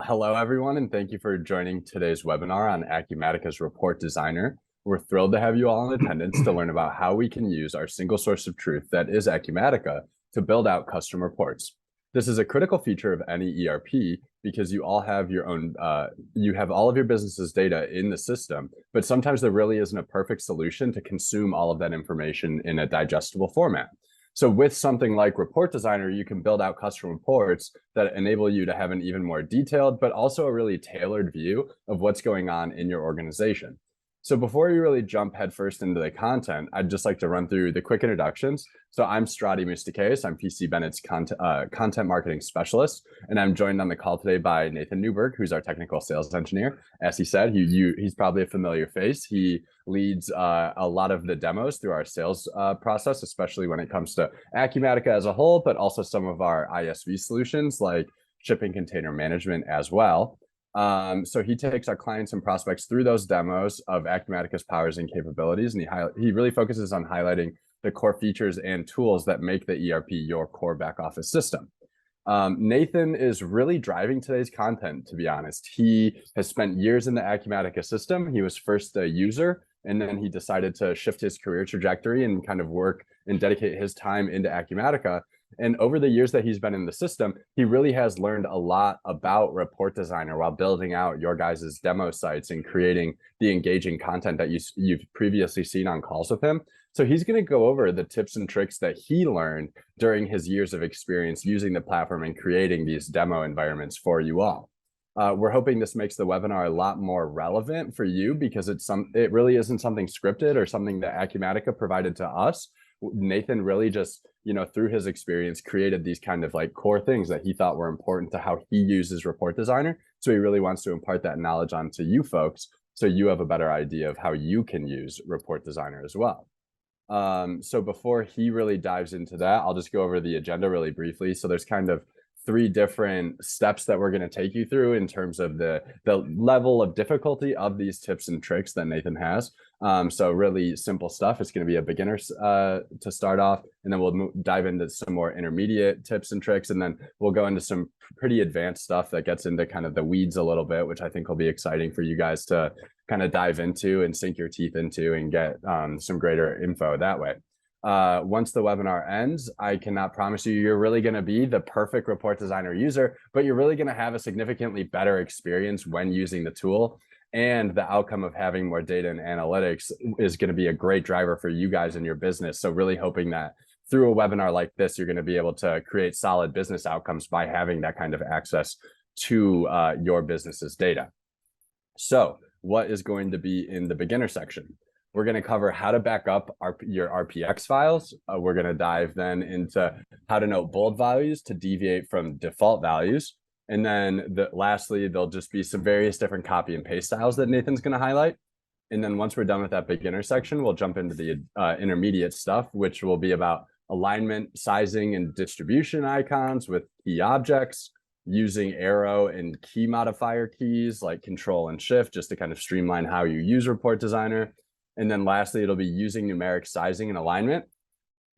Hello, everyone, and thank you for joining today's webinar on Acumatica's Report Designer. We're thrilled to have you all in attendance to learn about how we can use our single source of truth that is Acumatica to build out custom reports. This is a critical feature of any ERP because you all have your own, you have all of your business's data in the system, but sometimes there really isn't a perfect solution to consume all of that information in a digestible format. So with something like Report Designer, you can build out custom reports that enable you to have an even more detailed, but also a really tailored view of what's going on in your organization. So before you really jump headfirst into the content, I'd just like to run through the quick introductions. So I'm Strati Moustakis. I'm PC Bennett's content marketing specialist, and I'm joined on the call today by Nathan Newberg, who's our technical sales engineer. As he said, he's probably a familiar face. He leads a lot of the demos through our sales process, especially when it comes to Acumatica as a whole, but also some of our ISV solutions like shipping container management as well. So he takes our clients and prospects through those demos of Acumatica's powers and capabilities, and he really focuses on highlighting the core features and tools that make the ERP your core back office system. Nathan is really driving today's content, to be honest. He has spent years in the Acumatica system. He was first a user, and then he decided to shift his career trajectory and kind of work and dedicate his time into Acumatica. And over the years that he's been in the system, he really has learned a lot about Report Designer while building out your guys' demo sites and creating the engaging content that you've previously seen on calls with him. So he's going to go over the tips and tricks that he learned during his years of experience using the platform and creating these demo environments for you all. We're hoping this makes the webinar a lot more relevant for you because it really isn't something scripted or something that Acumatica provided to us. Nathan really just, through his experience, created these kind of like core things that he thought were important to how he uses Report Designer. So he really wants to impart that knowledge onto you folks so you have a better idea of how you can use Report Designer as well. So before he really dives into that, I'll just go over the agenda really briefly. So there's kind of 3 different steps that we're going to take you through in terms of the level of difficulty of these tips and tricks that Nathan has. So really simple stuff. It's going to be a beginner to start off, and then we'll dive into some more intermediate tips and tricks, and then we'll go into some pretty advanced stuff that gets into kind of the weeds a little bit, which I think will be exciting for you guys to kind of dive into and sink your teeth into and get some greater info that way. Once the webinar ends, I cannot promise you're really going to be the perfect Report Designer user, but you're really going to have a significantly better experience when using the tool. And the outcome of having more data and analytics is going to be a great driver for you guys in your business. So really hoping that through a webinar like this, you're going to be able to create solid business outcomes by having that kind of access to your business's data. So what is going to be in the beginner section? We're going to cover how to back up your RPX files. We're going to dive then into how to note bold values to deviate from default values. And then lastly, there'll just be some various different copy and paste styles that Nathan's going to highlight. And then once we're done with that beginner section, we'll jump into the intermediate stuff, which will be about alignment, sizing, and distribution icons with key objects, using arrow and key modifier keys like Control and Shift just to kind of streamline how you use Report Designer. And then lastly, it'll be using numeric sizing and alignment.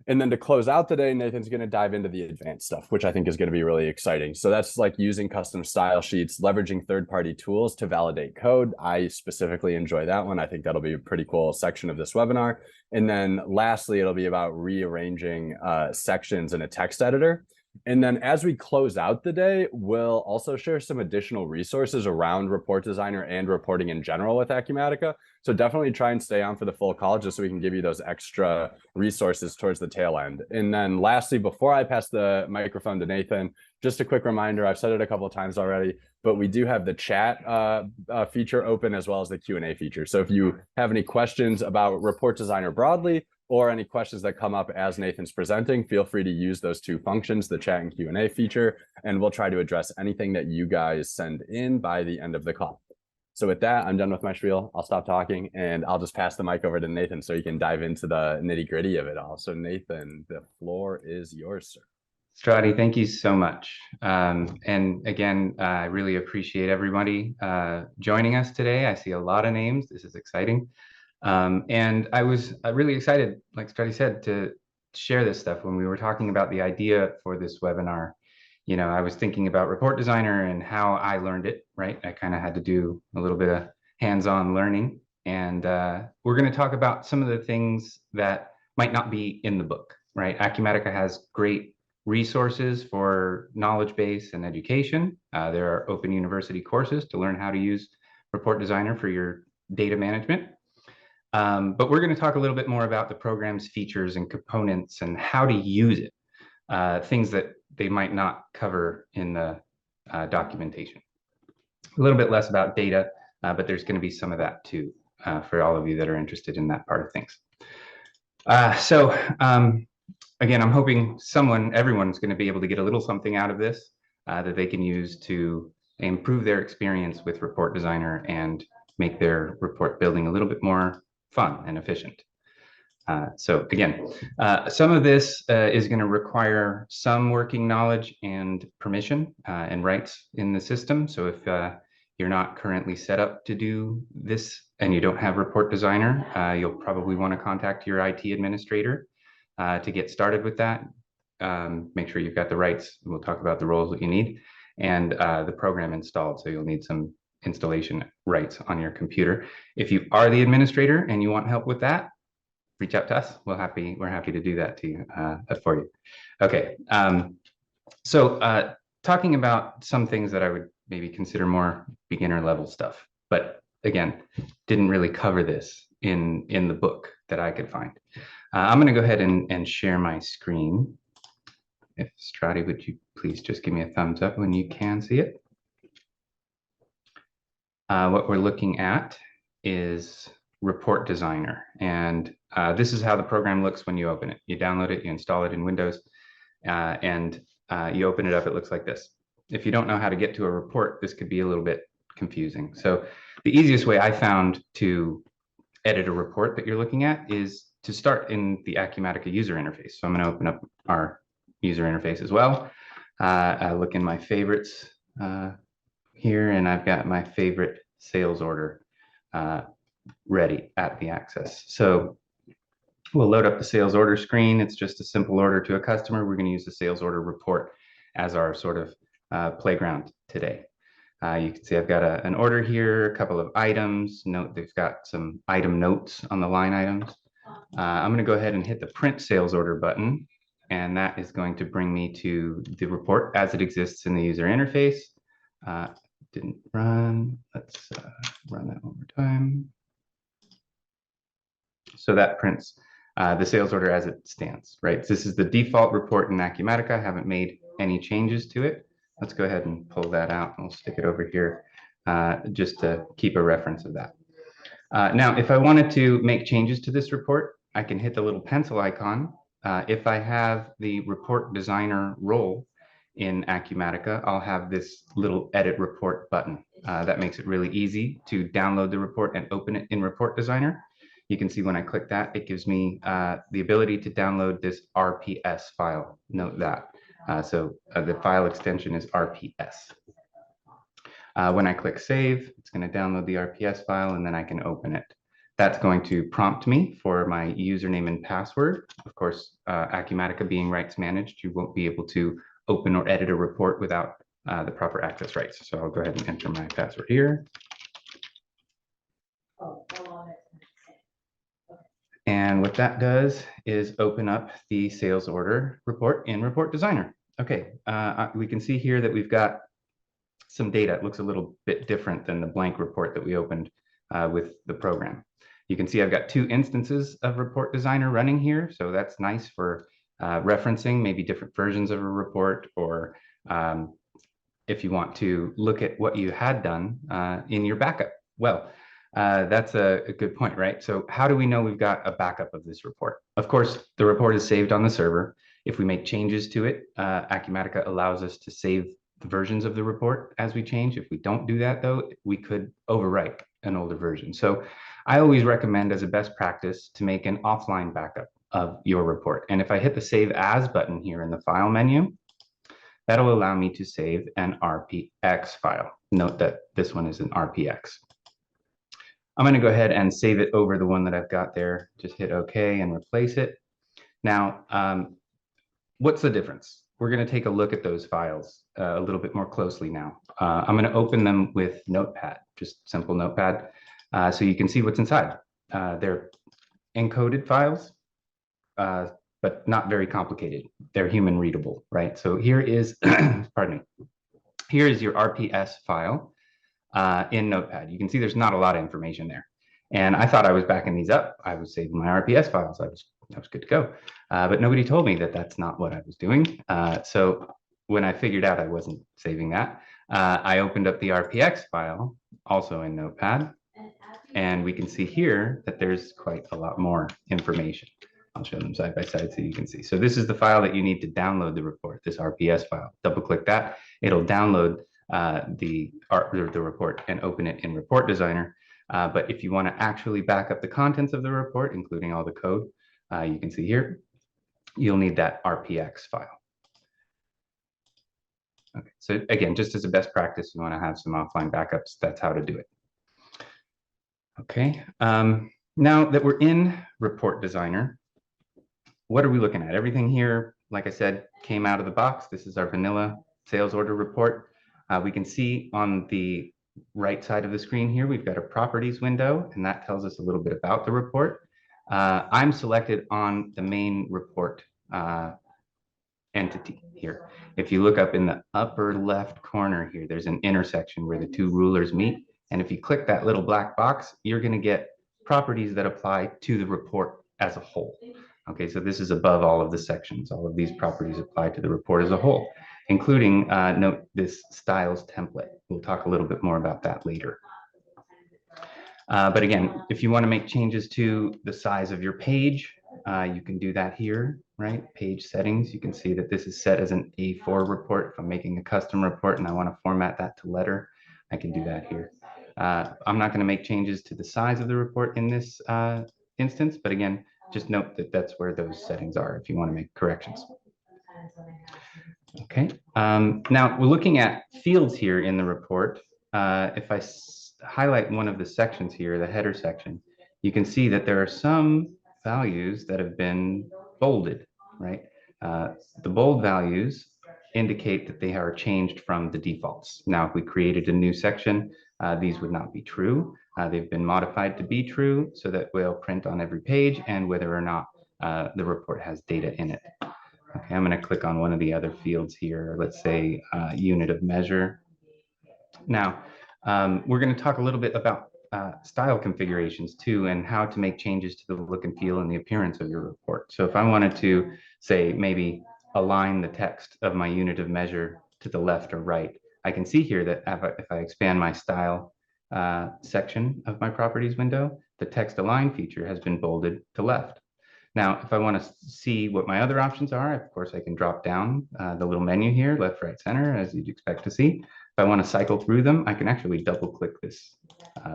And then to close out the day, Nathan's going to dive into the advanced stuff, which I think is going to be really exciting. So that's like using custom style sheets, leveraging third-party tools to validate code. I specifically enjoy that one. I think that'll be a pretty cool section of this webinar. And then lastly, it'll be about rearranging sections in a text editor. And then as we close out the day, we'll also share some additional resources around Report Designer and reporting in general with Acumatica. So definitely try and stay on for the full call just so we can give you those extra resources towards the tail end. And then lastly, before I pass the microphone to Nathan, just a quick reminder, I've said it a couple of times already, but we do have the chat feature open as well as the Q&A feature. So if you have any questions about Report Designer broadly, or any questions that come up as Nathan's presenting, feel free to use those 2 functions, the chat and Q&A feature, and we'll try to address anything that you guys send in by the end of the call. So with that, I'm done with my spiel. I'll stop talking and I'll just pass the mic over to Nathan so you can dive into the nitty-gritty of it all. So Nathan, the floor is yours, sir. Strati, thank you so much. And again, I really appreciate everybody joining us today. I see a lot of names. This is exciting. And I was really excited, like Strati said, to share this stuff when we were talking about the idea for this webinar. I was thinking about Report Designer and how I learned it, right? I kind of had to do a little bit of hands-on learning. And we're going to talk about some of the things that might not be in the book, right? Acumatica has great resources for knowledge base and education. There are open university courses to learn how to use Report Designer for your data management. But we're going to talk a little bit more about the program's features and components and how to use it, things that they might not cover in the documentation. A little bit less about data, but there's going to be some of that too for all of you that are interested in that part of things. Again, I'm hoping everyone's going to be able to get a little something out of this that they can use to improve their experience with Report Designer and make their report building a little bit more fun and efficient. So again, some of this is going to require some working knowledge and permission and rights in the system. So if you're not currently set up to do this and you don't have Report Designer, you'll probably want to contact your IT administrator to get started with that. Make sure you've got the rights. We'll talk about the roles that you need and the program installed. So you'll need some installation rights on your computer. If you are the administrator and you want help with that, reach out to us. We're happy to do that to you for you. Okay. Talking about some things that I would maybe consider more beginner level stuff, but again, didn't really cover this in the book that I could find. I'm going to go ahead and share my screen. If Strati, would you please just give me a thumbs up when you can see it? What we're looking at is Report Designer, and this is how the program looks when you open it. You download it, you install it in Windows, and you open it up. It looks like this. If you don't know how to get to a report, this could be a little bit confusing. So the easiest way I found to edit a report that you're looking at is to start in the Acumatica user interface. So I'm going to open up our user interface as well. I look in my favorites here, and I've got my favorite sales order ready at the access. So we'll load up the sales order screen. It's just a simple order to a customer. We're going to use the sales order report as our sort of playground today. You can see I've got an order here, a couple of items. Note they've got some item notes on the line items. I'm going to go ahead and hit the print sales order button, and that is going to bring me to the report as it exists in the user interface. Didn't run. Let's run that one more time. So that prints the sales order as it stands, right? This is the default report in Acumatica. I haven't made any changes to it. Let's go ahead and pull that out. We'll stick it over here just to keep a reference of that. Now, if I wanted to make changes to this report, I can hit the little pencil icon. If I have the Report Designer role in Acumatica, I'll have this little Edit Report button. That makes it really easy to download the report and open it in Report Designer. You can see when I click that, it gives me the ability to download this RPS file. Note that. The file extension is RPS. When I click Save, it's going to download the RPS file, and then I can open it. That's going to prompt me for my username and password. Of course, Acumatica being rights managed, you won't be able to open or edit a report without the proper access rights. So I'll go ahead and enter my password here. And what that does is open up the sales order report in Report Designer. Okay, we can see here that we've got some data. It looks a little bit different than the blank report that we opened with the program. You can see I've got 2 instances of Report Designer running here, so that's nice for referencing maybe different versions of a report, or if you want to look at what you had done in your backup. Well, that's a good point, right? So how do we know we've got a backup of this report? Of course, the report is saved on the server. If we make changes to it, Acumatica allows us to save the versions of the report as we change. If we don't do that, though, we could overwrite an older version. So I always recommend as a best practice to make an offline backup of your report. And if I hit the Save As button here in the File menu, that'll allow me to save an RPX file. Note that this one is an RPX. I'm going to go ahead and save it over the one that I've got there. Just hit OK and replace it. Now, what's the difference? we're going to take a look at those files a little bit more closely now. I'm going to open them with Notepad, just simple Notepad, so you can see what's inside. They're encoded files, but not very complicated. They're human readable, right? So here is, pardon me, here is your RPS file in Notepad. You can see there's not a lot of information there. And I thought I was backing these up. I was saving my RPS files. I was good to go. But nobody told me that that's not what I was doing. So when I figured out I wasn't saving that, I opened up the RPX file, also in Notepad. And we can see here that there's quite a lot more information. I'll show them side by side so you can see. So this is the file that you need to download the report, this RPS file. Double click that, it'll download the report and open it in Report Designer. But if you want to actually back up the contents of the report, including all the code, you can see here, you'll need that RPX file. Okay, so again, just as a best practice, you want to have some offline backups. That's how to do it. Okay, now that we're in Report Designer, what are we looking at? Everything here, like I said, came out of the box. This is our vanilla sales order report. We can see on the right side of the screen here, we've got a properties window, and that tells us a little bit about the report. I'm selected on the main report entity here. If you look up in the upper left corner here, there's an intersection where the two rulers meet. And if you click that little black box, you're going to get properties that apply to the report as a whole. Okay, so this is above all of the sections. All of these properties apply to the report as a whole, including, note this styles template. We'll talk a little bit more about that later. But again, if you want to make changes to the size of your page, you can do that here, right? Page settings. You can see that this is set as an A4 report. If I'm making a custom report and I want to format that to letter, I can do that here. I'm not going to make changes to the size of the report in this instance, but again, just note that that's where those settings are if you want to make corrections. Okay, now we're looking at fields here in the report. If I highlight one of the sections here, the header section, you can see that there are some values that have been bolded, right? The bold values indicate that they are changed from the defaults. Now, if we created a new section, these would not be true. They've been modified to be true so that we'll print on every page and whether or not the report has data in it. Okay, I'm going to click on one of the other fields here. Let's say unit of measure. Now, we're going to talk a little bit about style configurations too, and how to make changes to the look and feel and the appearance of your report. So if I wanted to say maybe align the text of my unit of measure to the left or right, I can see here that if I expand my style section of my properties window, the text align feature has been bolded to left. Now, if I want to see what my other options are, of course, I can drop down the little menu here, left, right, center, as you'd expect to see. If I want to cycle through them, I can actually double click this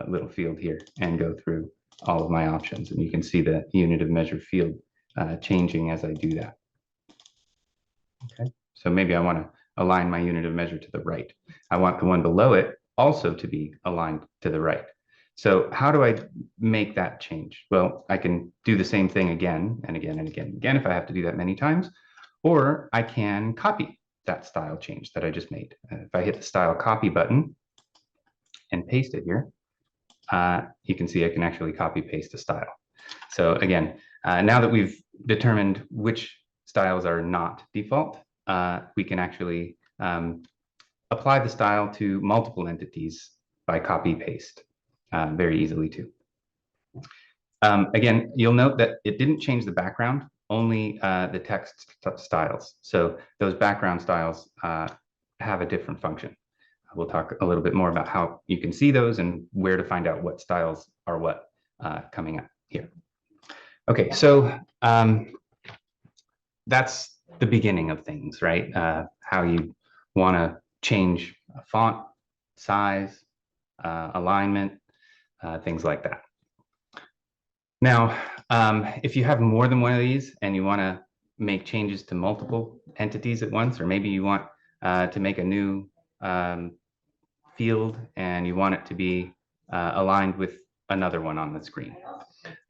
little field here and go through all of my options. And you can see the unit of measure field changing as I do that. Okay, so maybe I want to align my unit of measure to the right. I want the one below it also to be aligned to the right. So how do I make that change? Well, I can do the same thing again and again and again and again if I have to do that many times, or I can copy that style change that I just made. If I hit the style copy button and paste it here, you can see I can actually copy paste a style. So again, now that we've determined which styles are not default, we can actually apply the style to multiple entities by copy paste very easily too. Again, you'll note that it didn't change the background, only the text styles. So those background styles have a different function. We'll talk a little bit more about how you can see those and where to find out what styles are what coming up here. Okay, so that's the beginning of things, right? How you want to change a font, size, alignment, things like that. Now, if you have more than one of these and you want to make changes to multiple entities at once, or maybe you want to make a new field and you want it to be aligned with another one on the screen.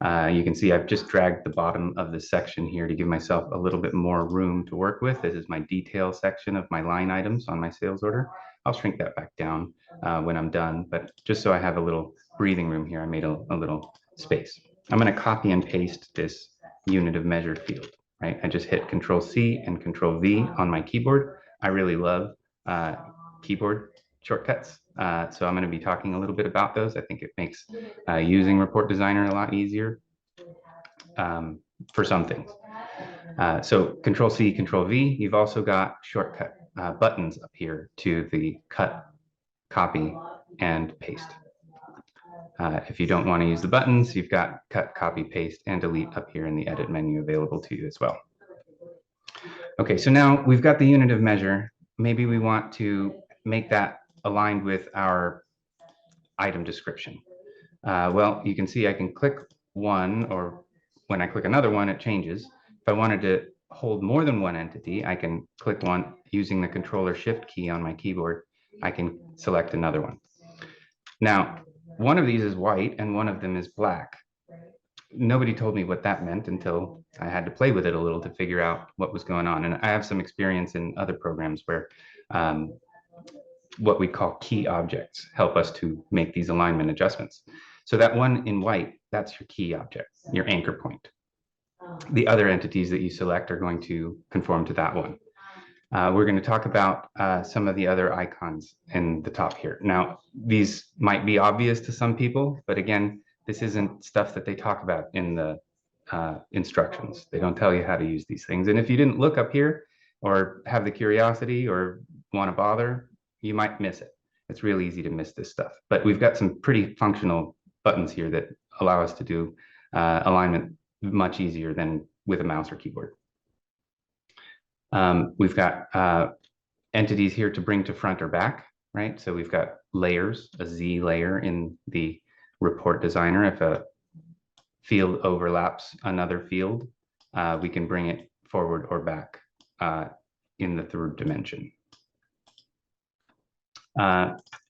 You can see I've just dragged the bottom of this section here to give myself a little bit more room to work with. This is my detail section of my line items on my sales order. I'll shrink that back down when I'm done, but just so I have a little breathing room here, I made a little space. I'm going to copy and paste this unit of measure field, right? I just hit Control C and Control V on my keyboard. I really love keyboard shortcuts. So I'm going to be talking a little bit about those. I think it makes using Report Designer a lot easier for some things. So Control C, Control V, you've also got shortcut buttons up here to the cut, copy, and paste. If you don't want to use the buttons, you've got cut, copy, paste, and delete up here in the edit menu available to you as well. Okay, so now we've got the unit of measure. Maybe we want to make that aligned with our item description. Well, you can see I can click one, or when I click another one, it changes. If I wanted to hold more than one entity, I can click one using the Control or Shift key on my keyboard. I can select another one. Now, one of these is white and one of them is black. Nobody told me what that meant until I had to play with it a little to figure out what was going on. And I have some experience in other programs where what we call key objects help us to make these alignment adjustments. So that one in white, that's your key object, your anchor point. The other entities that you select are going to conform to that one. We're going to talk about some of the other icons in the top here. Now, these might be obvious to some people, but again, this isn't stuff that they talk about in the instructions. They don't tell you how to use these things. And if you didn't look up here or have the curiosity or want to bother, you might miss it. It's really easy to miss this stuff. But we've got some pretty functional buttons here that allow us to do alignment much easier than with a mouse or keyboard. We've got entities here to bring to front or back, right? So we've got layers, a Z layer in the report designer. If a field overlaps another field, we can bring it forward or back in the third dimension.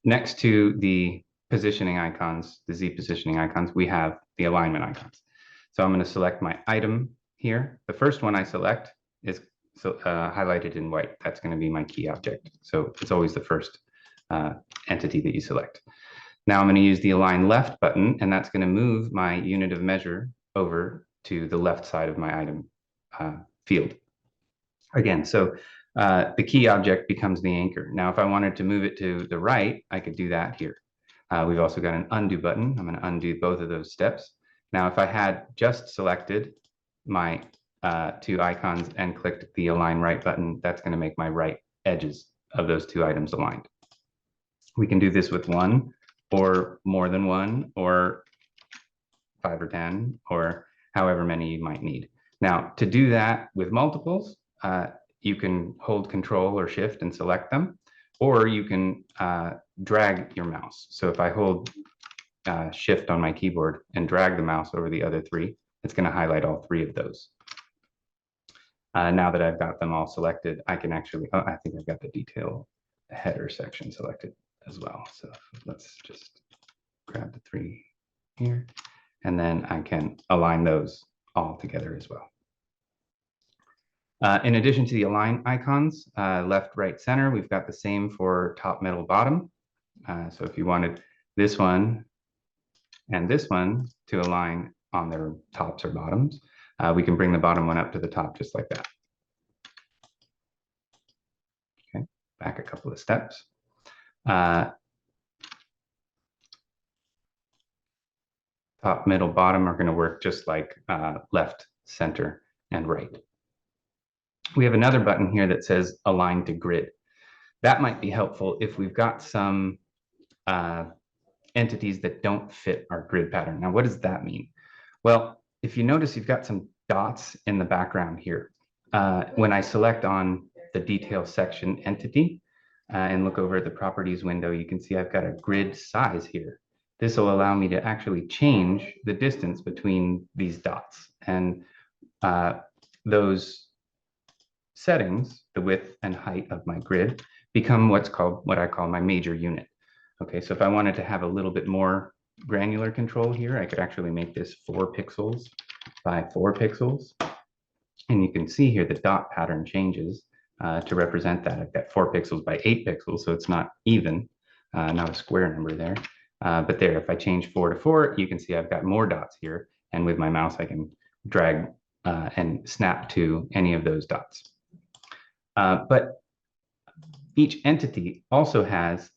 Next to the positioning icons, the Z positioning icons, we have the alignment icons. So I'm going to select my item here. The first one I select is highlighted in white. That's going to be my key object. So it's always the first entity that you select. Now I'm going to use the align left button, and that's going to move my unit of measure over to the left side of my item field. Again, so the key object becomes the anchor. Now, if I wanted to move it to the right, I could do that here. We've also got an undo button. I'm going to undo both of those steps. Now, if I had just selected my two icons and clicked the align right button, that's going to make my right edges of those two items aligned. We can do this with one or more than one or 5 or 10 or however many you might need. Now, to do that with multiples, you can hold Control or Shift and select them, or you can drag your mouse. So if I hold Shift on my keyboard and drag the mouse over the other three, it's going to highlight all three of those. Now that I've got them all selected, I can actually, I think I've got the detail header section selected as well. So let's just grab the three here, and then I can align those all together as well. In addition to the align icons, left, right, center, we've got the same for top, middle, bottom. So if you wanted this one and this one to align on their tops or bottoms, we can bring the bottom one up to the top just like that. Okay, back a couple of steps. Top, middle, bottom are going to work just like left, center, and right. We have another button here that says align to grid. That might be helpful if we've got some entities that don't fit our grid pattern. Now, what does that mean? Well, if you notice, you've got some dots in the background here. When I select on the detail section entity and look over at the properties window, you can see I've got a grid size here. This will allow me to actually change the distance between these dots. And those settings, the width and height of my grid, become what I call my major unit. Okay, so if I wanted to have a little bit more granular control here, I could actually make this 4 pixels by 4 pixels. And you can see here the dot pattern changes to represent that. I've got 4 pixels by 8 pixels, so it's not even, not a square number there. But there, if I change 4 to 4, you can see I've got more dots here. And with my mouse, I can drag and snap to any of those dots. But each entity also has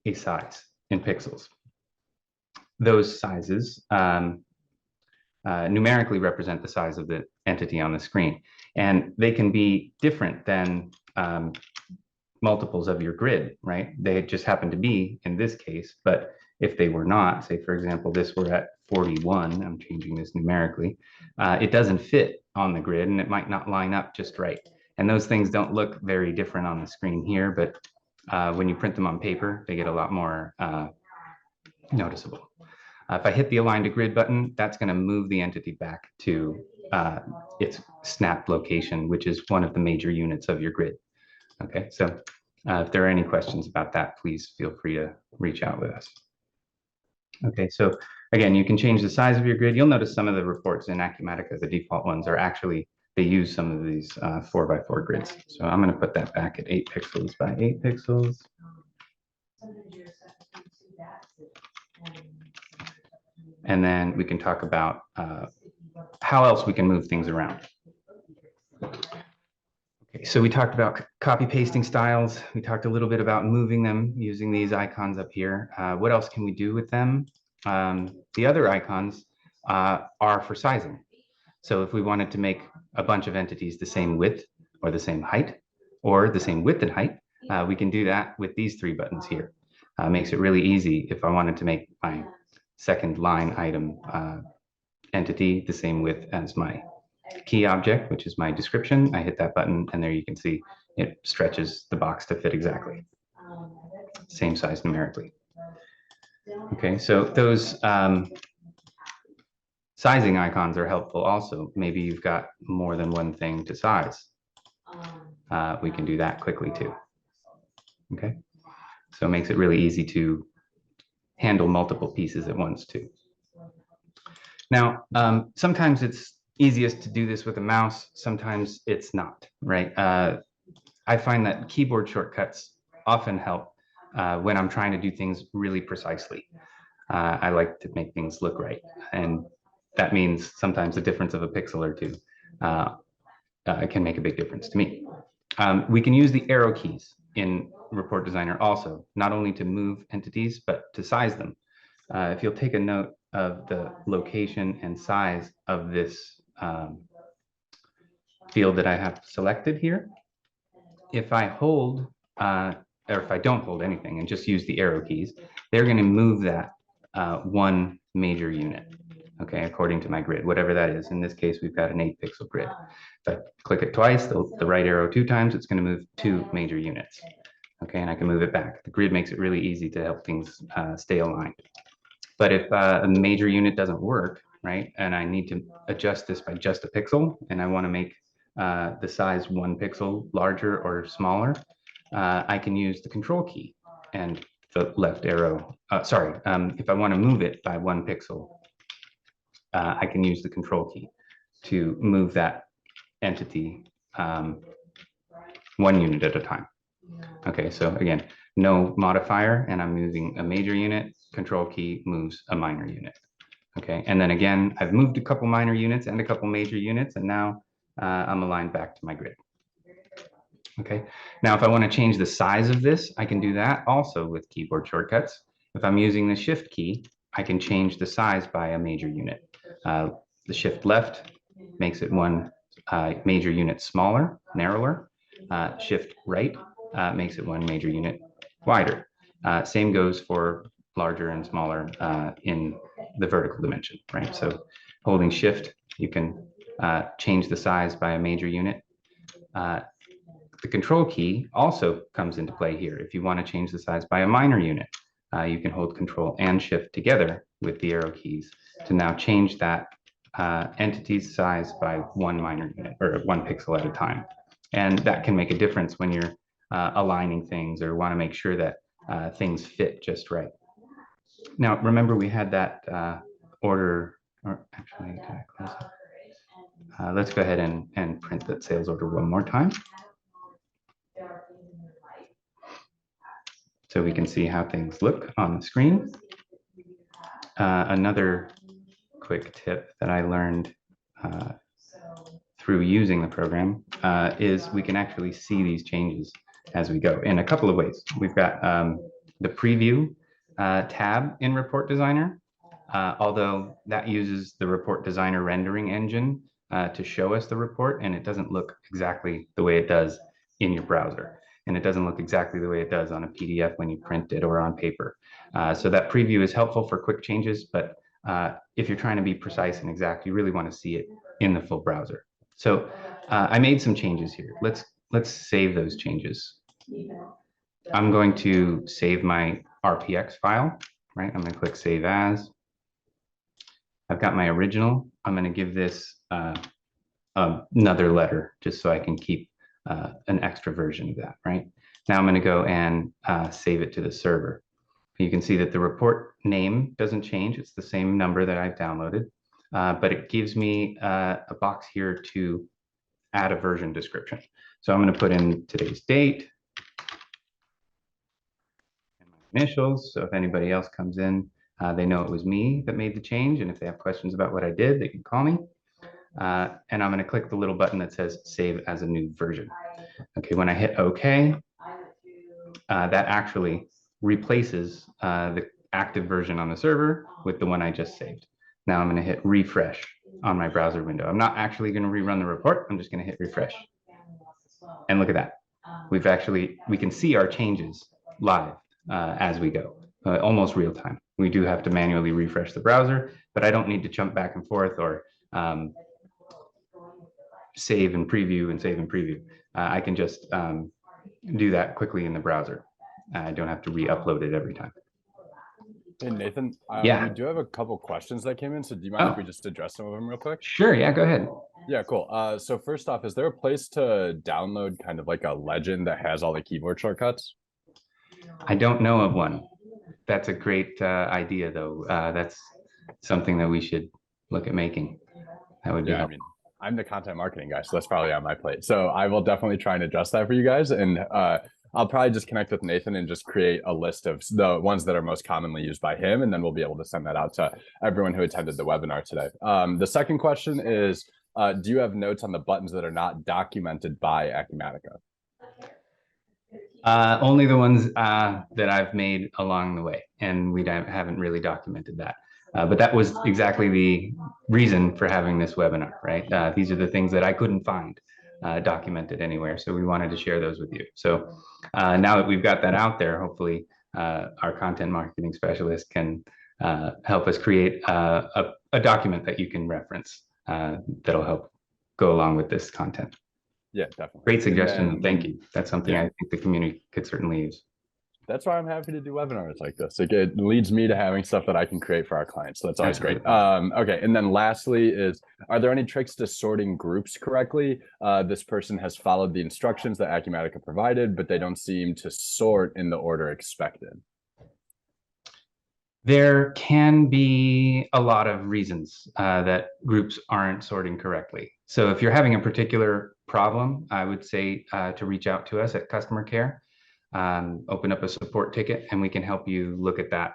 a size in pixels. Those sizes numerically represent the size of the entity on the screen. And they can be different than multiples of your grid, right? They just happen to be in this case, but if they were not, say, for example, this were at 41, I'm changing this numerically, it doesn't fit on the grid and it might not line up just right. And those things don't look very different on the screen here, but when you print them on paper, they get a lot more noticeable. If I hit the Align to Grid button, that's going to move the entity back to its snap location, which is one of the major units of your grid. Okay, so if there are any questions about that, please feel free to reach out with us. Okay, so again, you can change the size of your grid. You'll notice some of the reports in Acumatica, the default ones, are actually, they use some of these 4x4 grids. So I'm going to put that back at 8 pixels by 8 pixels. And then we can talk about how else we can move things around. Okay, so we talked about copy pasting styles. We talked a little bit about moving them using these icons up here. What else can we do with them? The other icons are for sizing. So if we wanted to make a bunch of entities the same width or the same height or the same width and height, we can do that with these 3 buttons here. Makes it really easy if I wanted to make my second line item entity the same width as my key object, which is my description. I hit that button and there you can see it stretches the box to fit exactly. Same size numerically. Okay, so those sizing icons are helpful also. Maybe you've got more than one thing to size. We can do that quickly too. Okay, so it makes it really easy to handle multiple pieces at once too. Now, sometimes it's easiest to do this with a mouse, sometimes it's not, right? I find that keyboard shortcuts often help when I'm trying to do things really precisely. I like to make things look right, and that means sometimes a difference of a pixel or two can make a big difference to me. We can use the arrow keys in Report Designer also, not only to move entities, but to size them. If you'll take a note of the location and size of this field that I have selected here, if I hold, or if I don't hold anything and just use the arrow keys, they're going to move that 1 major unit, okay, according to my grid, whatever that is. In this case, we've got an 8 pixel grid. If I click it twice, the right arrow 2 times, it's going to move 2 major units. Okay, and I can move it back. The grid makes it really easy to help things stay aligned. But if a major unit doesn't work, right, and I need to adjust this by just a pixel, and I want to make the size 1 pixel larger or smaller, I can use the control key and the left arrow. If I want to move it by 1 pixel, I can use the control key to move that entity 1 unit at a time. Okay, so again, no modifier, and I'm moving a major unit, control key moves a minor unit. Okay, and then again, I've moved a couple minor units and a couple major units, and now I'm aligned back to my grid. Okay, now if I want to change the size of this, I can do that also with keyboard shortcuts. If I'm using the shift key, I can change the size by a major unit. The shift left makes it 1 major unit smaller, narrower. Shift right makes it 1 major unit wider. Same goes for larger and smaller in the vertical dimension, right? So holding shift, you can change the size by a major unit. The control key also comes into play here. If you want to change the size by a minor unit, you can hold control and shift together with the arrow keys to now change that entity's size by 1 minor unit or 1 pixel at a time. And that can make a difference when you're aligning things or want to make sure that things fit just right. Now, remember we had that order, or actually, did I close it? Let's go ahead and print that sales order one more time, so we can see how things look on the screen. Another quick tip that I learned through using the program is we can actually see these changes as we go in a couple of ways. We've got the preview tab in Report Designer, although that uses the Report Designer rendering engine to show us the report, and it doesn't look exactly the way it does in your browser. And it doesn't look exactly the way it does on a PDF when you print it or on paper. So that preview is helpful for quick changes, but if you're trying to be precise and exact, you really want to see it in the full browser. So I made some changes here. Let's save those changes. I'm going to save my RPX file, right? I'm going to click Save As. I've got my original. I'm going to give this another letter just so I can keep an extra version of that, right? Now I'm going to go and save it to the server. You can see that the report name doesn't change. It's the same number that I've downloaded, but it gives me a box here to add a version description. So I'm going to put in today's date and my initials. So if anybody else comes in, they know it was me that made the change. And if they have questions about what I did, they can call me. And I'm going to click the little button that says Save as a New Version. Okay, when I hit OK, that actually replaces the active version on the server with the one I just saved. Now I'm going to hit refresh on my browser window. I'm not actually going to rerun the report. I'm just going to hit refresh. And look at that. We can see our changes live as we go, almost real time. We do have to manually refresh the browser, but I don't need to jump back and forth or save and preview and save and preview. I can just do that quickly in the browser. I don't have to re-upload it every time. Hey, Nathan, Yeah. we do have a couple questions that came in, so do you mind if we just address some of them real quick? Sure, yeah, go ahead. Yeah, cool. So first off, is there a place to download kind of like a legend that has all the keyboard shortcuts? I don't know of one. That's a great idea, though. That's something that we should look at making. That would be helpful. I mean, I'm the content marketing guy, so that's probably on my plate. So I will definitely try and adjust that for you guys. And I'll probably just connect with Nathan and just create a list of the ones that are most commonly used by him. And then we'll be able to send that out to everyone who attended the webinar today. The second question is, do you have notes on the buttons that are not documented by Acumatica? Only the ones that I've made along the way, and we haven't really documented that. But that was exactly the reason for having this webinar, right? These are the things that I couldn't find documented anywhere, so we wanted to share those with you. So now that we've got that out there, hopefully our content marketing specialist can help us create a document that you can reference that'll help go along with this content. Yeah, definitely. Great suggestion, and thank you. That's something I think the community could certainly use. That's why I'm happy to do webinars like this. It leads me to having stuff that I can create for our clients. So that's always great. Okay. And then lastly are there any tricks to sorting groups correctly? This person has followed the instructions that Acumatica provided, but they don't seem to sort in the order expected. There can be a lot of reasons that groups aren't sorting correctly. So if you're having a particular problem, I would say to reach out to us at customer care. Open up a support ticket and we can help you look at that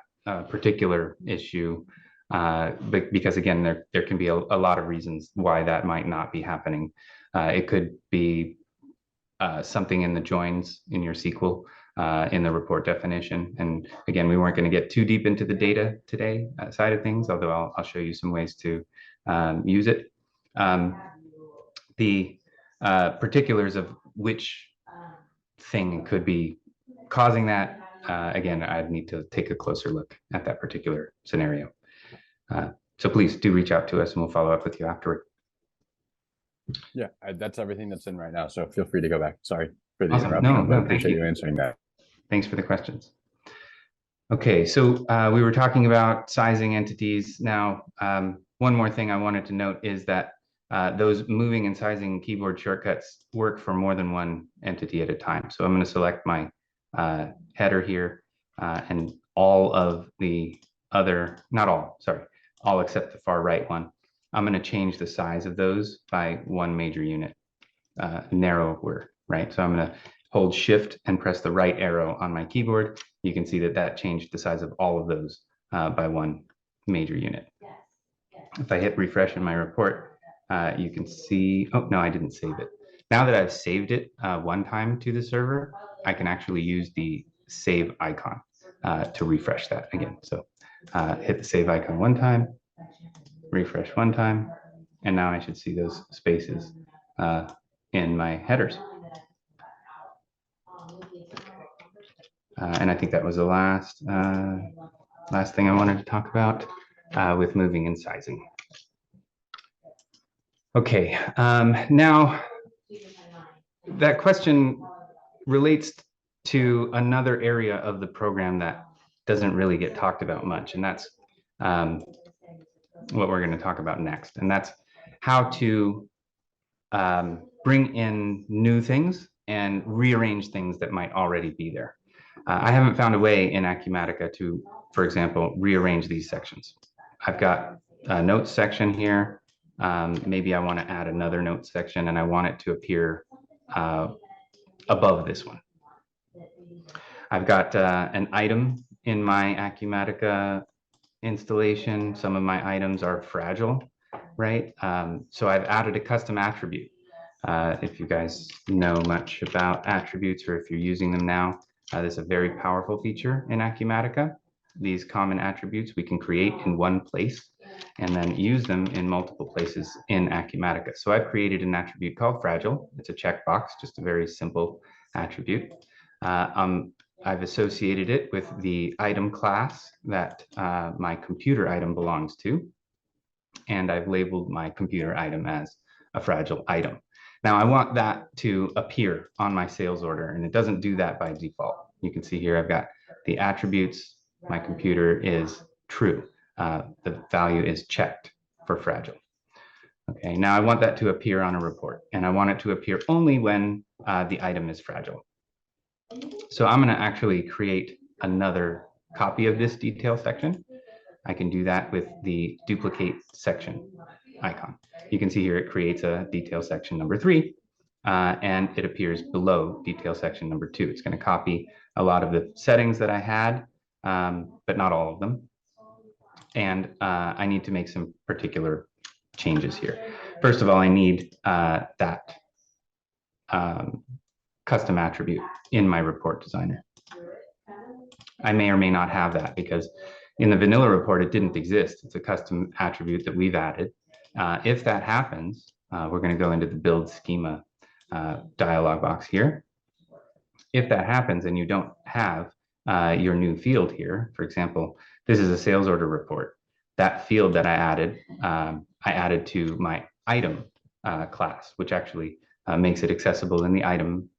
particular issue because again there can be a lot of reasons why that might not be happening. It could be something in the joins in your SQL in the report definition, and again we weren't going to get too deep into the data today side of things, although I'll show you some ways to use it. The particulars of which thing could be causing that, again, I'd need to take a closer look at that particular scenario. So please do reach out to us and we'll follow up with you afterward. Yeah, that's everything that's in right now. So feel free to go back. Sorry for the awesome. interruption. No, I appreciate you answering that. Thanks for the questions. Okay, so we were talking about sizing entities. Now, one more thing I wanted to note is that those moving and sizing keyboard shortcuts work for more than one entity at a time. So I'm going to select my header here and all of the other, not all, sorry, all except the far right one, I'm going to change the size of those by 1 major unit, narrower, right? So I'm going to hold Shift and press the right arrow on my keyboard. You can see that that changed the size of all of those by 1 major unit. If I hit refresh in my report, you can see, oh, no, I didn't save it. Now that I've saved it one time to the server, I can actually use the save icon to refresh that again. So hit the save icon one time, refresh one time, and now I should see those spaces in my headers. And I think that was the last thing I wanted to talk about with moving and sizing. Okay, now that question relates to another area of the program that doesn't really get talked about much, and that's what we're going to talk about next, and that's how to bring in new things and rearrange things that might already be there. I haven't found a way in Acumatica to, for example, rearrange these sections. I've got a notes section here. Maybe I want to add another notes section and I want it to appear above this one. I've got an item in my Acumatica installation. Some of my items are fragile, right? So I've added a custom attribute. If you guys know much about attributes or if you're using them now, this is a very powerful feature in Acumatica. These common attributes we can create in one place and then use them in multiple places in Acumatica. So I've created an attribute called fragile. It's a checkbox, just a very simple attribute. I've associated it with the item class that my computer item belongs to. And I've labeled my computer item as a fragile item. Now I want that to appear on my sales order, and it doesn't do that by default. You can see here I've got the attributes. My computer is true. The value is checked for fragile. Okay, now I want that to appear on a report, and I want it to appear only when the item is fragile. So I'm going to actually create another copy of this detail section. I can do that with the duplicate section icon. You can see here it creates a detail section number 3, and it appears below detail section number 2. It's going to copy a lot of the settings that I had, but not all of them. And I need to make some particular changes here. First of all, I need that custom attribute in my report designer. I may or may not have that because in the vanilla report, it didn't exist. It's a custom attribute that we've added. If that happens, we're going to go into the build schema dialog box here. If that happens and you don't have your new field here, for example, this is a sales order report. That field that I added to my item class, which actually makes it accessible in the item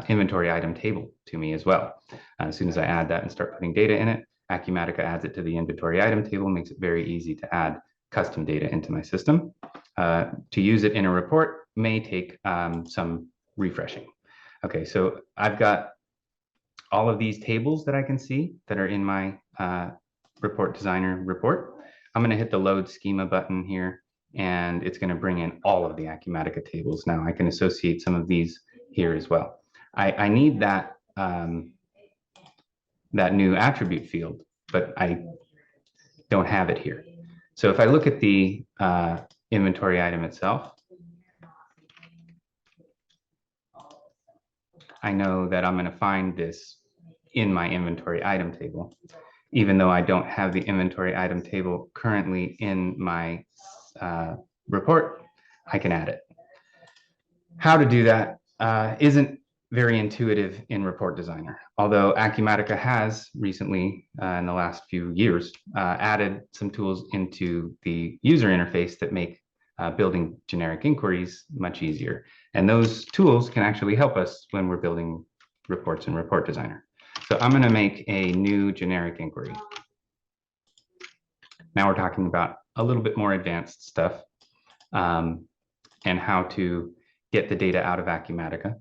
inventory item table to me as well. As soon as I add that and start putting data in it, Acumatica adds it to the inventory item table, makes it very easy to add custom data into my system. To use it in a report may take some refreshing. Okay, so I've got all of these tables that I can see that are in my report designer report. I'm going to hit the load schema button here, and it's going to bring in all of the Acumatica tables. Now I can associate some of these here as well. I need that that new attribute field, but I don't have it here. So if I look at the inventory item itself, I know that I'm going to find this in my inventory item table, even though I don't have the inventory item table currently in my report. I can add it. How to do that isn't very intuitive in Report Designer, although Acumatica has recently, in the last few years, added some tools into the user interface that make building generic inquiries much easier. And those tools can actually help us when we're building reports in Report Designer. So I'm going to make a new generic inquiry. Now we're talking about a little bit more advanced stuff and how to get the data out of Acumatica.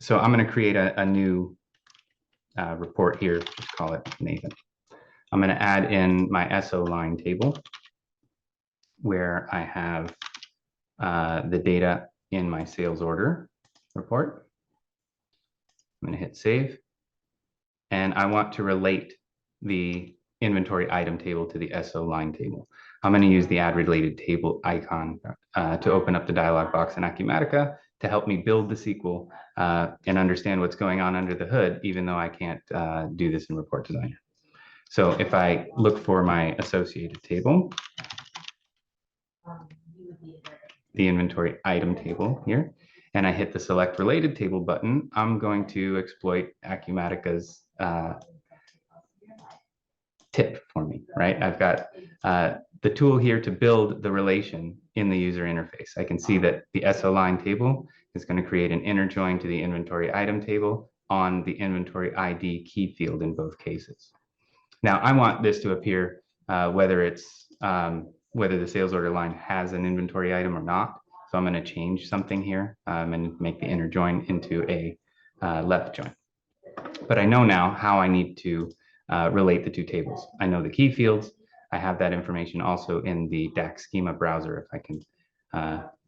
So I'm going to create a new report here, just call it Nathan. I'm going to add in my SO line table where I have the data in my sales order report. I'm going to hit save. And I want to relate the inventory item table to the SO line table. I'm going to use the add related table icon to open up the dialog box in Acumatica to help me build the SQL and understand what's going on under the hood, even though I can't do this in Report Designer. So if I look for my associated table, the inventory item table here, and I hit the select related table button, I'm going to exploit Acumatica's tip for me, right? I've got the tool here to build the relation in the user interface. I can see that the SO line table is going to create an inner join to the inventory item table on the inventory ID key field in both cases. Now I want this to appear whether the sales order line has an inventory item or not. So I'm going to change something here and make the inner join into a left join. But I know now how I need to relate the two tables. I know the key fields. I have that information also in the DAX schema browser if I can,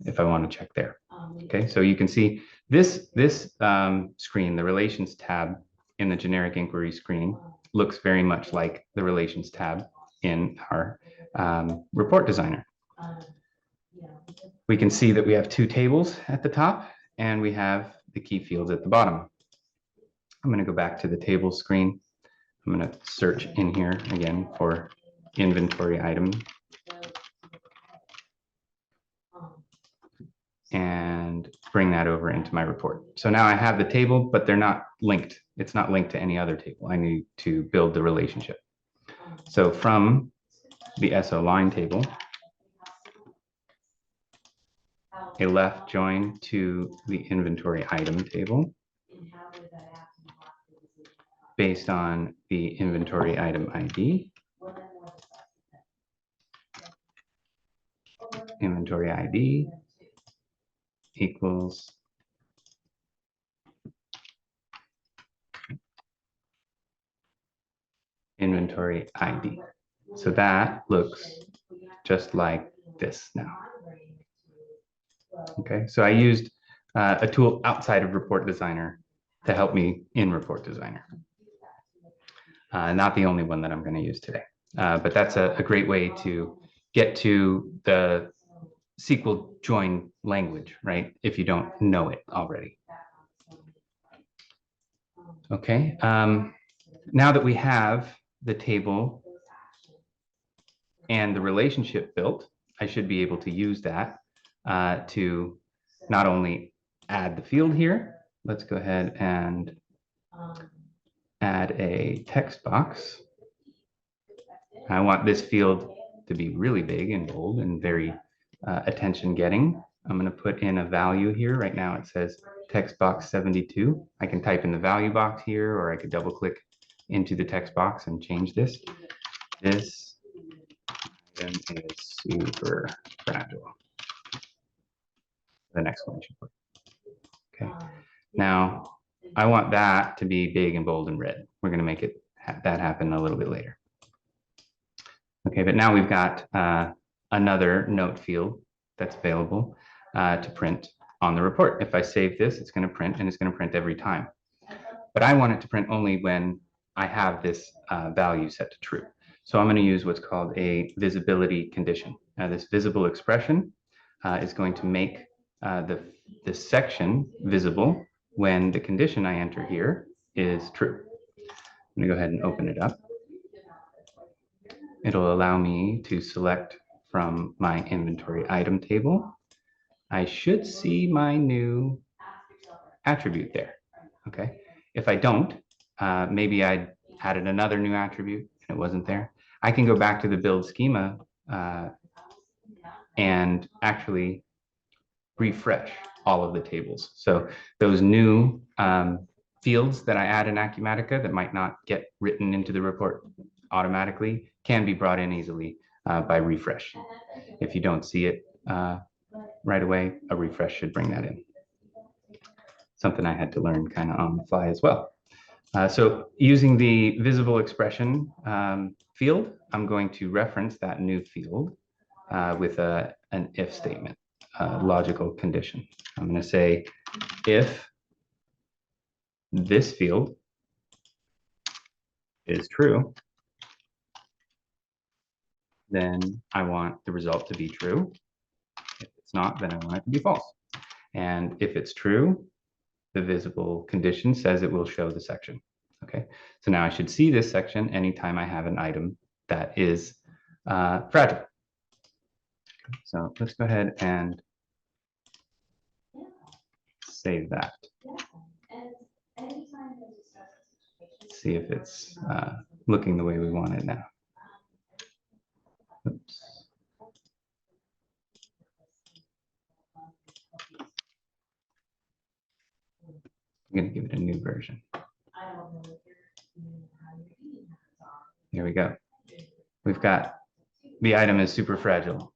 if I want to check there. Okay, so you can see this screen, the relations tab in the generic inquiry screen, looks very much like the relations tab in our report designer. We can see that we have two tables at the top and we have the key fields at the bottom. I'm going to go back to the table screen. I'm going to search in here again for inventory item and bring that over into my report. So now I have the table, but they're not linked. It's not linked to any other table. I need to build the relationship. So from the SO line table, a left join to the inventory item table based on the inventory item ID. Inventory ID equals inventory ID. So that looks just like this now. Okay, so I used a tool outside of Report Designer to help me in Report Designer. Not the only one that I'm going to use today, but that's a great way to get to the SQL join language, right? If you don't know it already. Okay, now that we have the table and the relationship built, I should be able to use that to not only add the field here. Let's go ahead and add a text box. I want this field to be really big and bold and very attention getting. I'm going to put in a value here. Right now it says text box 72. I can type in the value box here, or I could double click into the text box and change this. This item is super fragile. The exclamation point. Okay. Now I want that to be big and bold and red. We're going to make it that happen a little bit later. Okay, but now we've got another note field that's available to print on the report. If I save this, it's going to print, and it's going to print every time. But I want it to print only when I have this value set to true. So I'm going to use what's called a visibility condition. Now this visible expression is going to make this section visible when the condition I enter here is true. I'm going to go ahead and open it up. It'll allow me to select from my inventory item table. I should see my new attribute there. Okay. If I don't, maybe I added another new attribute and it wasn't there. I can go back to the build schema and actually refresh all of the tables. So those new fields that I add in Acumatica that might not get written into the report automatically can be brought in easily by refresh. If you don't see it right away, a refresh should bring that in. Something I had to learn kind of on the fly as well. So using the visible expression field, I'm going to reference that new field with an if statement, logical condition. I'm going to say if this field is true, then I want the result to be true. If it's not, then I want it to be false. And if it's true, the visible condition says it will show the section. Okay, so now I should see this section anytime I have an item that is fragile. So let's go ahead and save that. See if it's looking the way we want it now. Oops. I'm going to give it a new version. Here we go. We've got the item is super fragile.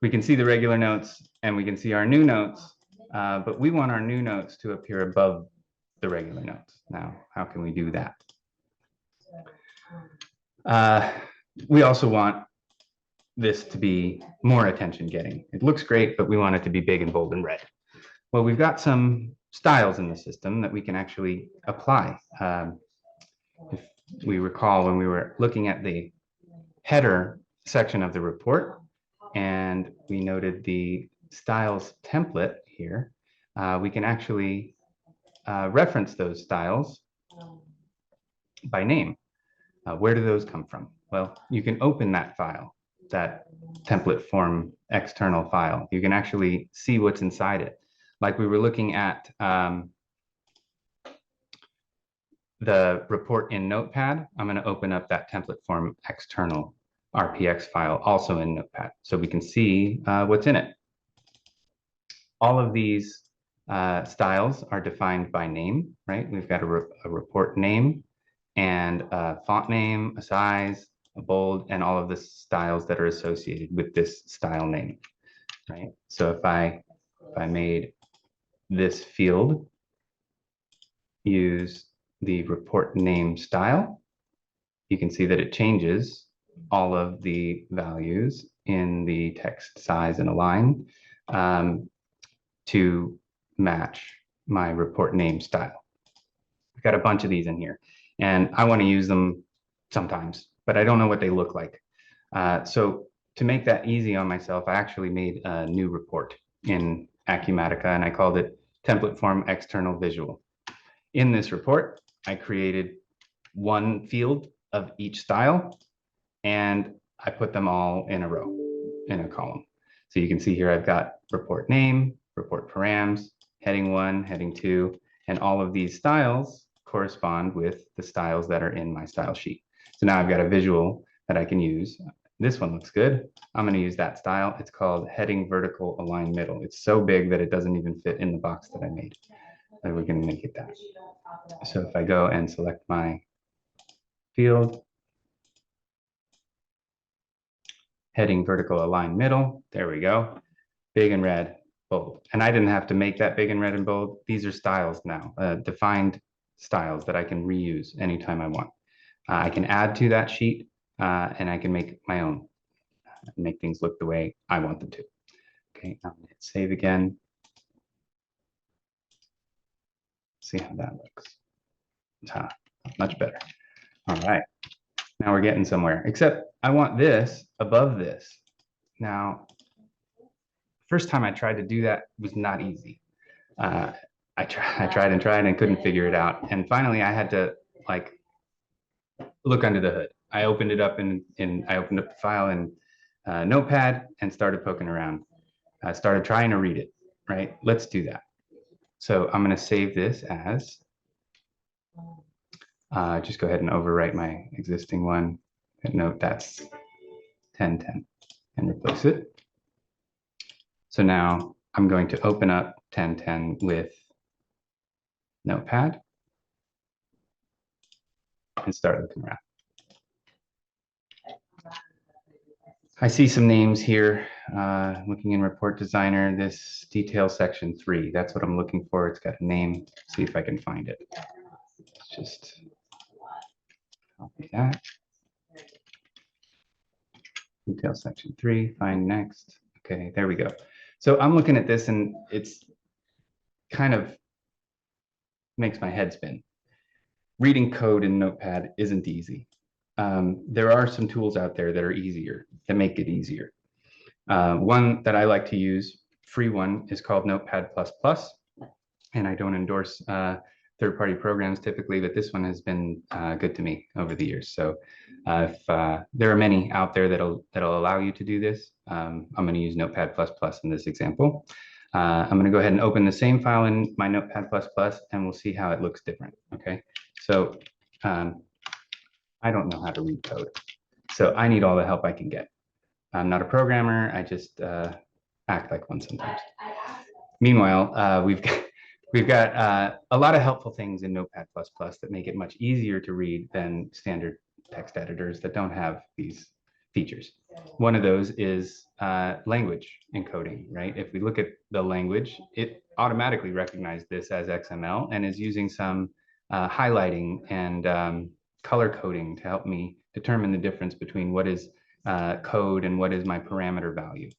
We can see the regular notes and we can see our new notes, but we want our new notes to appear above the regular notes. Now, how can we do that? We also want this to be more attention getting. It looks great, but we want it to be big and bold and red. Well, we've got some styles in the system that we can actually apply. If we recall when we were looking at the header section of the report and we noted the styles template here, we can actually reference those styles by name. Where do those come from? Well, you can open that file, that template form external file. You can actually see what's inside it. Like we were looking at the report in Notepad, I'm going to open up that template form external RPX file also in Notepad so we can see what's in it. All of these styles are defined by name, right? We've got a report name and a font name, a size, a bold, and all of the styles that are associated with this style name, right? So if I made this field use the report name style, you can see that it changes all of the values in the text size and align to match my report name style. I've got a bunch of these in here and I want to use them sometimes, but I don't know what they look like. So to make that easy on myself, I actually made a new report in Acumatica and I called it template form external visual. In this report, I created one field of each style and I put them all in a row, in a column. So you can see here, I've got report name, report params, heading 1, heading 2, and all of these styles correspond with the styles that are in my style sheet. So now I've got a visual that I can use. This one looks good. I'm going to use that style. It's called heading vertical align middle. It's so big that it doesn't even fit in the box that I made. And we're going to make it that. So if I go and select my field, heading vertical align middle, there we go. Big and red, bold. And I didn't have to make that big and red and bold. These are styles now, defined styles that I can reuse anytime I want. I can add to that sheet and I can make my own, make things look the way I want them to. Okay, I'm gonna hit save again. See how that looks. Much better. All right, now we're getting somewhere, except I want this above this. Now, first time I tried to do that was not easy. I tried and couldn't figure it out. And finally I had to like look under the hood. I opened it up I opened up the file in Notepad and started poking around. I started trying to read it, right? Let's do that. So I'm going to save this as, just go ahead and overwrite my existing one. Note that's 1010 and replace it. So now I'm going to open up 1010 with Notepad and start looking around. I see some names here, looking in Report Designer, this detail section 3, that's what I'm looking for. It's got a name, see if I can find it. Let's just copy that. Detail section 3, find next. Okay, there we go. So I'm looking at this and it's kind of makes my head spin. Reading code in Notepad isn't easy. There are some tools out there that are easier, that make it easier. One that I like to use, free one, is called Notepad++. And I don't endorse third-party programs typically, but this one has been good to me over the years. So if there are many out there that'll allow you to do this, I'm going to use Notepad++ in this example. I'm going to go ahead and open the same file in my Notepad++, and we'll see how it looks different. Okay, so I don't know how to read code, so I need all the help I can get. I'm not a programmer. I just act like one sometimes. Meanwhile, we've got a lot of helpful things in Notepad++ that make it much easier to read than standard text editors that don't have these features. One of those is language encoding, right? If we look at the language, it automatically recognized this as XML and is using some highlighting and color coding to help me determine the difference between what is code and what is my parameter value,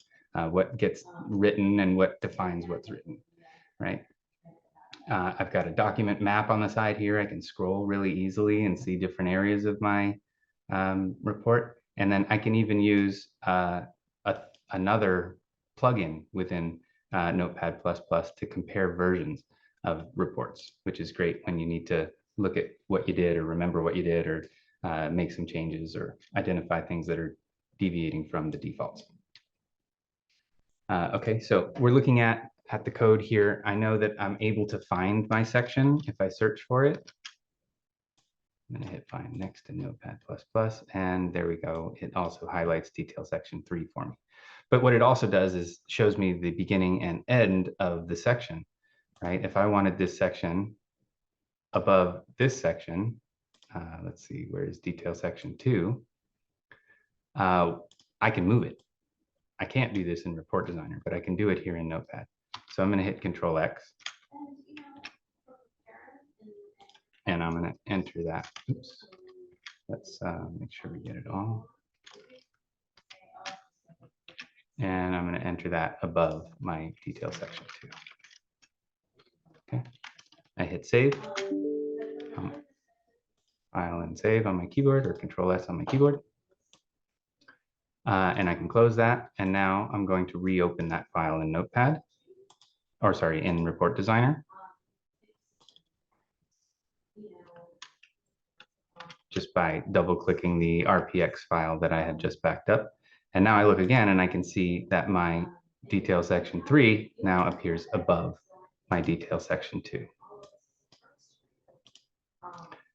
what gets written and what defines what's written, right? I've got a document map on the side here. I can scroll really easily and see different areas of my report. And then I can even use another plugin within Notepad++ to compare versions of reports, which is great when you need to look at what you did or remember what you did or make some changes or identify things that are deviating from the defaults. Okay, so we're looking at the code here. I know that I'm able to find my section if I search for it. I'm going to hit find next to Notepad++, and there we go. It also highlights detail section 3 for me. But what it also does is shows me the beginning and end of the section, right? If I wanted this section above this section, let's see, where is detail section 2? I can move it. I can't do this in Report Designer, but I can do it here in Notepad. So I'm going to hit Control X. And I'm going to enter that. Oops. Let's make sure we get it all. And I'm going to enter that above my detail section 2. Okay. I hit save. File and save on my keyboard, or Control S on my keyboard. And I can close that. And now I'm going to reopen that file in Notepad, or sorry, in Report Designer. Just by double clicking the RPX file that I had just backed up. And now I look again and I can see that my detail section 3 now appears above my detail section 2.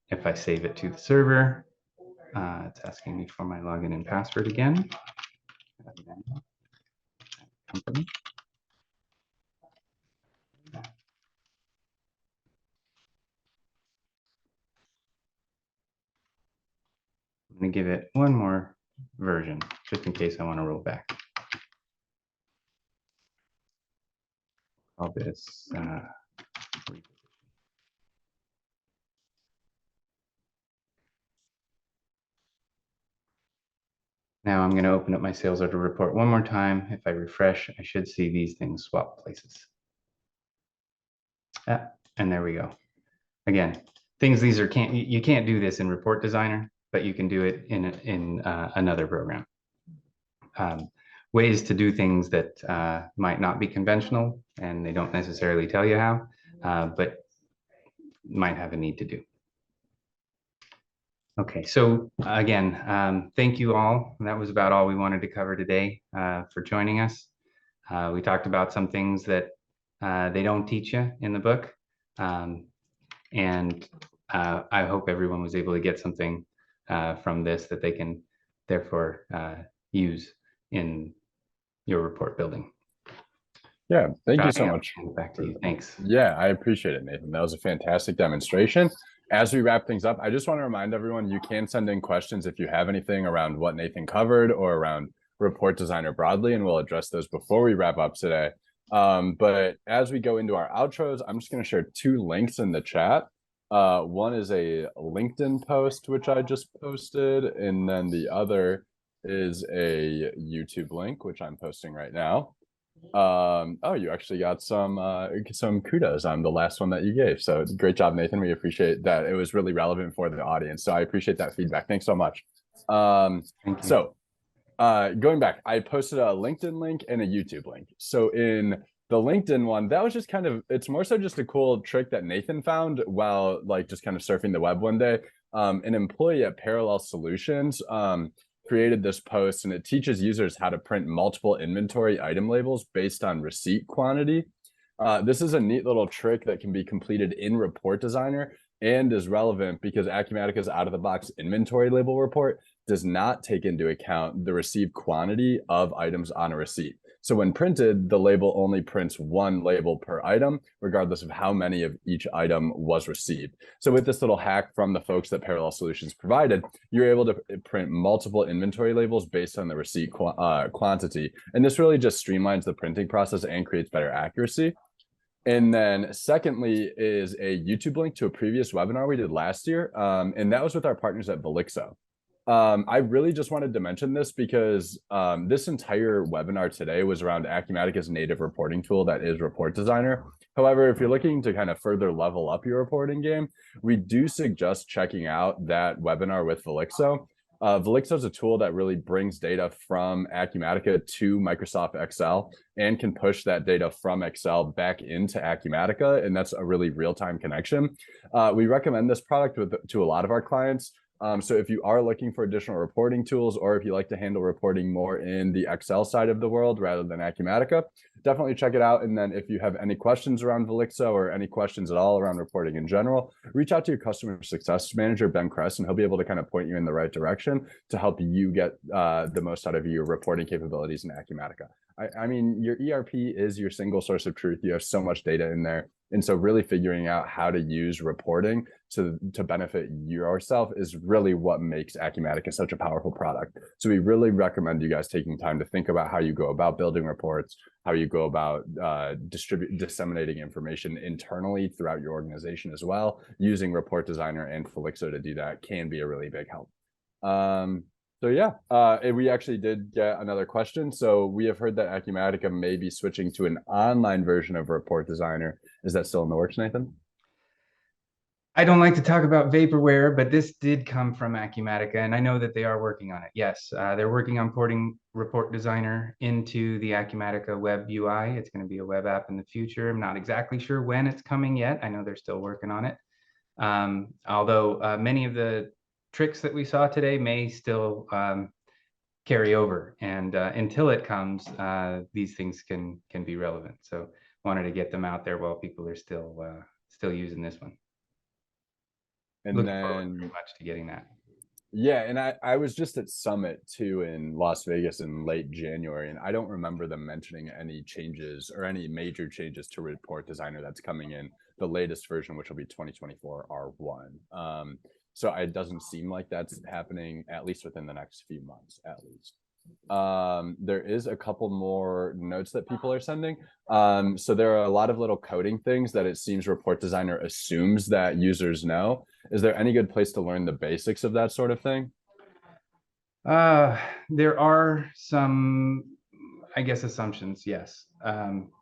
If I save it to the server, it's asking me for my login and password again. Company. I'm going to give it one more version, just in case I want to roll back. Call this now I'm going to open up my sales order report one more time. If I refresh, I should see these things swap places. Yeah, and there we go. Again, these are you can't do this in Report Designer, but you can do it in another program. Ways to do things that might not be conventional, and they don't necessarily tell you how, but might have a need to do. Okay, so again, thank you all. That was about all we wanted to cover today for joining us. We talked about some things that they don't teach you in the book. And I hope everyone was able to get something from this that they can therefore use in your report building. Yeah, thank you so much. Back to you. Thanks. Yeah, I appreciate it, Nathan. That was a fantastic demonstration. As we wrap things up, I just want to remind everyone you can send in questions if you have anything around what Nathan covered or around Report Designer broadly, and we'll address those before we wrap up today. But as we go into our outros, I'm just going to share 2 links in the chat. One is a LinkedIn post, which I just posted, and then the other is a YouTube link, which I'm posting right now. Oh, you actually got some kudos on the last one that you gave. So great job, Nathan. We appreciate that. It was really relevant for the audience. So I appreciate that feedback. Thanks so much. Thank you. So going back, I posted a LinkedIn link and a YouTube link. So in the LinkedIn one, that was just kind of, it's more so just a cool trick that Nathan found while like just kind of surfing the web one day. An employee at Parallel Solutions created this post, and it teaches users how to print multiple inventory item labels based on receipt quantity. This is a neat little trick that can be completed in Report Designer and is relevant because Acumatica's out-of-the-box inventory label report does not take into account the received quantity of items on a receipt. So when printed, the label only prints one label per item, regardless of how many of each item was received. So with this little hack from the folks that Parallel Solutions provided, you're able to print multiple inventory labels based on the receipt quantity. And this really just streamlines the printing process and creates better accuracy. And then secondly is a YouTube link to a previous webinar we did last year. And that was with our partners at Velixo. I really just wanted to mention this because this entire webinar today was around Acumatica's native reporting tool that is Report Designer. However, if you're looking to kind of further level up your reporting game, we do suggest checking out that webinar with Velixo. Velixo is a tool that really brings data from Acumatica to Microsoft Excel and can push that data from Excel back into Acumatica, and that's a really real-time connection. We recommend this product to a lot of our clients. So if you are looking for additional reporting tools, or if you like to handle reporting more in the Excel side of the world rather than Acumatica, definitely check it out. And then if you have any questions around Velixo or any questions at all around reporting in general, reach out to your customer success manager, Ben Kress, and he'll be able to kind of point you in the right direction to help you get the most out of your reporting capabilities in Acumatica. I mean, your ERP is your single source of truth. You have so much data in there. And so really figuring out how to use reporting to benefit yourself is really what makes Acumatica such a powerful product. So we really recommend you guys taking time to think about how you go about building reports, how you go about disseminating information internally throughout your organization as well. Using Report Designer and Velixo to do that can be a really big help. So yeah, we actually did get another question. So we have heard that Acumatica may be switching to an online version of Report Designer. Is that still in the works, Nathan? I don't like to talk about vaporware, but this did come from Acumatica, and I know that they are working on it. Yes, they're working on porting Report Designer into the Acumatica web UI. It's going to be a web app in the future. I'm not exactly sure when it's coming yet. I know they're still working on it. Although many of the tricks that we saw today may still carry over, and until it comes, these things can be relevant. So wanted to get them out there while people are still using this one. And Looking then forward very much to getting that. Yeah, and I was just at Summit too in Las Vegas in late January, and I don't remember them mentioning any changes or any major changes to Report Designer that's coming in the latest version, which will be 2024 R1. So it doesn't seem like that's happening, at least within the next few months, at least. There is a couple more notes that people are sending. So there are a lot of little coding things that it seems Report Designer assumes that users know. Is there any good place to learn the basics of that sort of thing? There are some, I guess, assumptions, yes.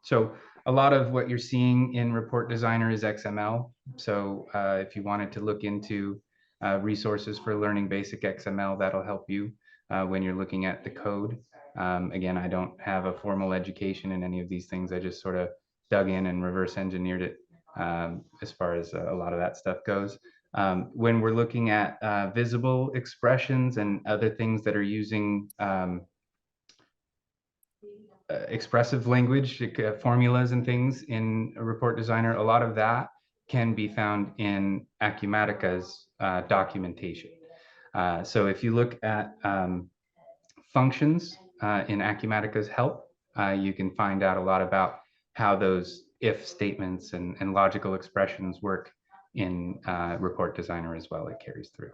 So a lot of what you're seeing in Report Designer is XML. So if you wanted to look into resources for learning basic XML, that'll help you when you're looking at the code. Again, I don't have a formal education in any of these things. I just sort of dug in and reverse engineered it as far as a lot of that stuff goes. When we're looking at visible expressions and other things that are using expressive language, formulas and things in a Report Designer, a lot of that can be found in Acumatica's documentation. So if you look at functions in Acumatica's help, you can find out a lot about how those if statements and logical expressions work in Report Designer as well. It carries through.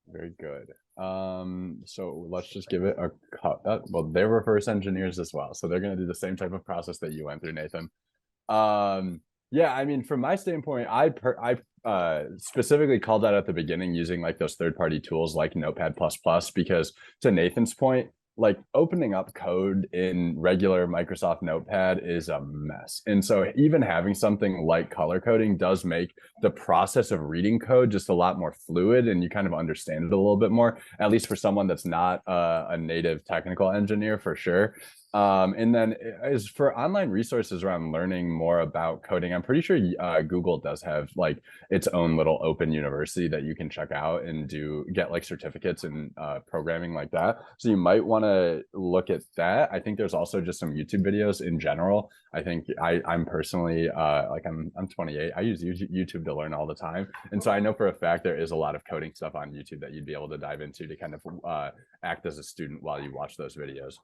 Very good. So let's just give it a cut. Well, they're reverse engineers as well, so they're going to do the same type of process that you went through, Nathan. Yeah, I mean, from my standpoint, I specifically called that at the beginning using like those third-party tools like Notepad++, because to Nathan's point, like opening up code in regular Microsoft Notepad is a mess. And so even having something like color coding does make the process of reading code just a lot more fluid, and you kind of understand it a little bit more, at least for someone that's not a native technical engineer for sure. And then as for online resources around learning more about coding, I'm pretty sure Google does have like its own little open university that you can check out and get like certificates in programming like that. So you might want to look at that. I think there's also just some YouTube videos in general. I think I'm personally like I'm 28. I use YouTube to learn all the time, and so I know for a fact there is a lot of coding stuff on YouTube that you'd be able to dive into to kind of act as a student while you watch those videos.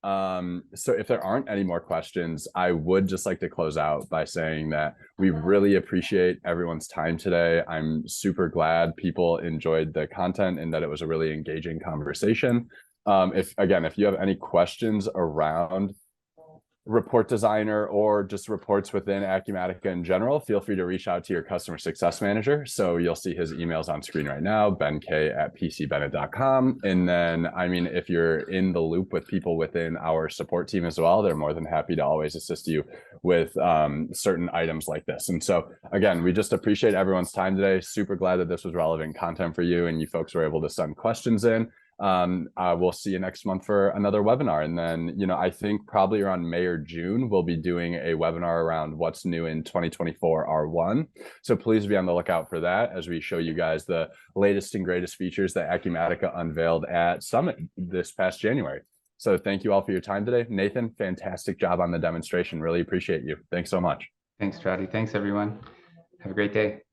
So if there aren't any more questions, I would just like to close out by saying that we really appreciate everyone's time today. I'm super glad people enjoyed the content and that it was a really engaging conversation. If you have any questions around report designer or just reports within Acumatica in general, feel free to reach out to your customer success manager. So you'll see his emails on screen right now, benk@pcbennett.com. And then, I mean, if you're in the loop with people within our support team as well, they're more than happy to always assist you with certain items like this. And so again, we just appreciate everyone's time today. Super glad that this was relevant content for you and you folks were able to send questions in. We'll see you next month for another webinar. And then, I think probably around May or June, we'll be doing a webinar around what's new in 2024 R1. So please be on the lookout for that as we show you guys the latest and greatest features that Acumatica unveiled at Summit this past January. So thank you all for your time today. Nathan, fantastic job on the demonstration. Really appreciate you. Thanks so much. Thanks, Trotty. Thanks, everyone. Have a great day.